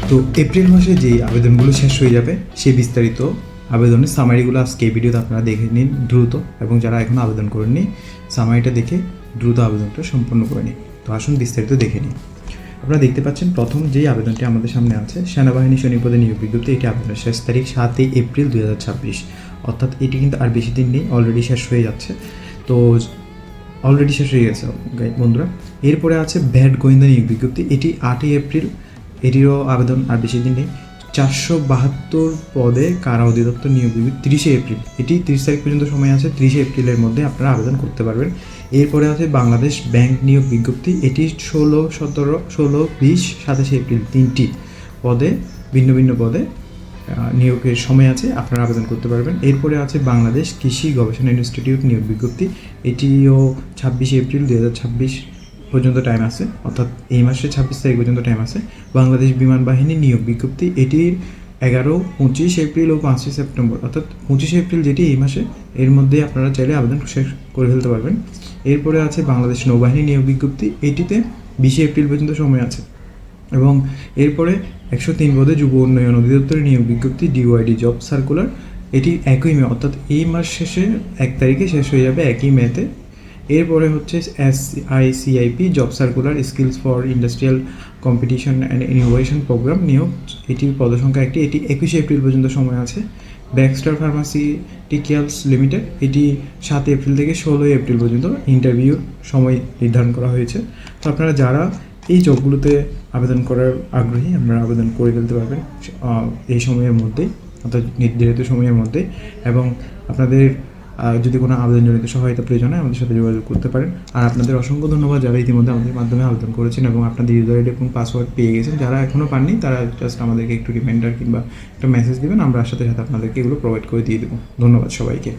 তো এপ্রিল মাসে যে আবেদনগুলো শেষ হয়ে যাবে সেই বিস্তারিত আবেদনের সামারিগুলো আজকে এই ভিডিওতে আপনারা দেখে নিন দ্রুত, এবং যারা এখনও আবেদন করেননি সামারিটা দেখে দ্রুত আবেদনটা সম্পন্ন করে নিন। তো আসুন বিস্তারিত দেখে নিন। আপনারা দেখতে পাচ্ছেন প্রথম যেই আবেদনটি আমাদের সামনে আছে সেনাবাহিনী সৈনিক পদে নিয়োগ বিজ্ঞপ্তি। এটি আবেদনের শেষ তারিখ 7 এপ্রিল 2026, অর্থাৎ এটি কিন্তু আর বেশি দিন নেই, অলরেডি শেষ হয়ে যাচ্ছে। তো অলরেডি শেষ হয়ে গেছে বন্ধুরা। এরপরে আছে ভ্যাট গোয়েন্দা নিয়োগ বিজ্ঞপ্তি, এটি 8 এপ্রিল, এটিরও আবেদন আর বেশি দিন নেই। 472 পদে কারা অধিদপ্তর নিয়োগ বিজ্ঞপ্তি 30 এপ্রিল, এটি 30 তারিখ পর্যন্ত সময় আছে, 30 এপ্রিলের মধ্যে আপনারা আবেদন করতে পারবেন। এরপরে আছে বাংলাদেশ ব্যাংক নিয়োগ বিজ্ঞপ্তি, এটি 16, 17, 16, 20, 27 এপ্রিল, 3টি পদে ভিন্ন ভিন্ন পদে নিয়োগের সময় আছে, আপনারা আবেদন করতে পারবেন। এরপরে আছে বাংলাদেশ কৃষি গবেষণা ইনস্টিটিউট নিয়োগ বিজ্ঞপ্তি, এটিও 26 এপ্রিল 2026 পর্যন্ত টাইম আছে, অর্থাৎ এই মাসে 26 তারিখ পর্যন্ত টাইম আছে। বাংলাদেশ বিমান বাহিনী নিয়োগ বিজ্ঞপ্তি, এটির 11, 25 এপ্রিল ও 5 সেপ্টেম্বর, অর্থাৎ 25 এপ্রিল যেটি এই মাসে, এর মধ্যে আপনারা চাইলে আবেদন শেষ করে ফেলতে পারবেন। এরপরে আছে বাংলাদেশ নৌবাহিনী নিয়োগ বিজ্ঞপ্তি, এটিতে 20 এপ্রিল পর্যন্ত সময় আছে। এবং এরপরে 103 পদে যুব উন্নয়ন অধিদপ্তরের নিয়োগ বিজ্ঞপ্তি ডিওআইডি জব সার্কুলার, এটি 1 মে, অর্থাৎ এই মাস শেষে 1 তারিখে শেষ হয়ে যাবে, 1 মেতে। এরপরে হচ্ছে SICIP job circular skills for industrial competition and innovation programme নিয়োগ, এটির পদসংখ্যা একটি, এটি 21 এপ্রিল পর্যন্ত সময় আছে। ব্যাকস্টার ফার্মাসিউটিক্যালস লিমিটেড, এটি 7 এপ্রিল থেকে 16 এপ্রিল পর্যন্ত ইন্টারভিউর সময় নির্ধারণ করা হয়েছে। তো আপনারা যারা এই জবগুলোতে আবেদন করার আগ্রহী, আপনারা আবেদন করে ফেলতে পারবেন এই সময়ের মধ্যেই, অর্থাৎ নির্ধারিত সময়ের মধ্যে। এবং আপনাদের যদি কোনো আবেদনজনিত সহায়তা প্রয়োজন হয় আমাদের সাথে যোগাযোগ করতে পারেন। আর আপনাদের অসংখ্য ধন্যবাদ যারা ইতিমধ্যে আমাদের মাধ্যমে আবেদন করেছেন এবং আপনাদের ইউজার আইডি এবং পাসওয়ার্ড পেয়ে গেছেন। যারা এখনও পাননি তারা জাস্ট আমাদেরকে একটু রিমাইন্ডার কিংবা একটা মেসেজ দেবেন, আমরা সাথে সাথে আপনাদেরকে এগুলো প্রোভাইড করে দিয়ে দেবো। ধন্যবাদ সবাইকে।